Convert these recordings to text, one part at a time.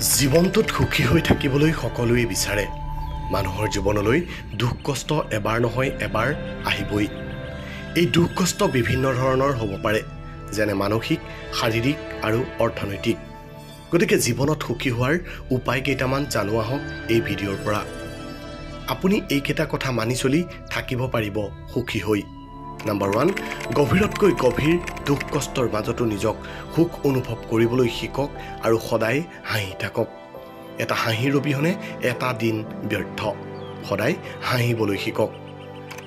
জীৱনটোত সুখী হৈ থাকিবলৈ সকলোৱে বিচাৰে। মানুহৰ জীৱনলৈ দুখ কষ্ট এবাৰ নহয় এবাৰ আহিবই। এই দুখ কষ্ট বিভিন্ন ধৰণৰ হ'ব পাৰে, যেনে মানসিক, শাৰীৰিক আৰু অৰ্থনৈতিক। গতিকে জীৱনত সুখী হোৱাৰ উপায় কেইটামান জানো আহক এই ভিডিঅ'ৰ পৰা। আপুনি এইকেইটা কথা মানি চলি থাকিব পাৰিব সুখী হৈ। নম্বৰ 1, গভীৰতকৈ গভীৰ দুখ কষ্টৰ মাজতো নিজক সুখ অনুভৱ কৰিবলৈ শিকক আৰু সদায় হাঁহি থাকক। এটা হাঁহিৰ অবিহনে এটা দিন ব্যৰ্থ। সদায় হাঁহিবলৈ শিকক।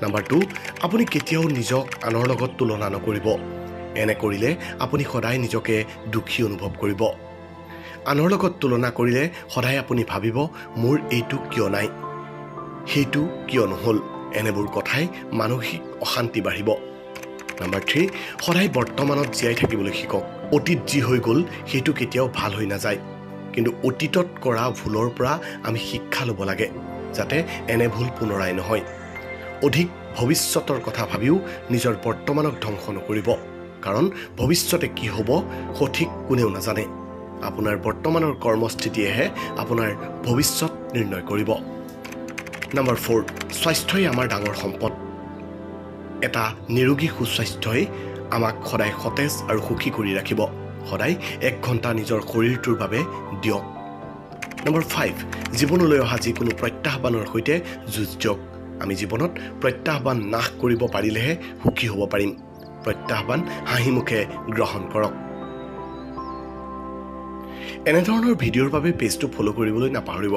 নম্বৰ 2, আপুনি কেতিয়াও নিজক আনৰ লগত তুলনা নকৰিব। এনে কৰিলে আপুনি সদায় নিজকে দুখী অনুভৱ কৰিব। আনৰ লগত তুলনা কৰিলে সদায় আপুনি ভাবিব, মোৰ এইটো কিয় নাই, সেইটো কিয় নহ'ল। এনেবোৰ কথাই মানসিক অশান্তি বাঢ়িব। নম্বৰ 3, সদায় বৰ্তমানত জীয়াই থাকিবলৈ শিকক। অতীত যি হৈ গ'ল সেইটো কেতিয়াও ভাল হৈ নাযায়, কিন্তু অতীতত কৰা ভুলৰ পৰা আমি শিক্ষা ল'ব লাগে, যাতে এনে ভুল পুনৰাই নহয়। অধিক ভৱিষ্যতৰ কথা ভাবিও নিজৰ বৰ্তমানক ধ্বংস নকৰিব, কাৰণ ভৱিষ্যতে কি হ'ব সঠিক কোনেও নাজানে। আপোনাৰ বৰ্তমানৰ কৰ্মস্থিতিয়েহে আপোনাৰ ভৱিষ্যত নিৰ্ণয় কৰিব। নম্বৰ 4, স্বাস্থ্যই আমাৰ ডাঙৰ সম্পদ। এটা নিৰোগী সুস্বাস্থ্যই আমাক সদায় সতেজ আৰু সুখী কৰি ৰাখিব। সদায় 1 ঘণ্টা নিজৰ শৰীৰটোৰ বাবে দিয়ক। নম্বৰ 5, জীৱনলৈ অহা যিকোনো প্ৰত্যাহ্বানৰ সৈতে যুঁজ দিয়ক। আমি জীৱনত প্ৰত্যাহ্বান নাশ কৰিব পাৰিলেহে সুখী হ'ব পাৰিম। প্ৰত্যাহ্বান হাঁহিমুখে গ্ৰহণ কৰক। এনেধৰণৰ ভিডিঅ'ৰ বাবে পেজটো ফ'ল' কৰিবলৈ নাপাহৰিব।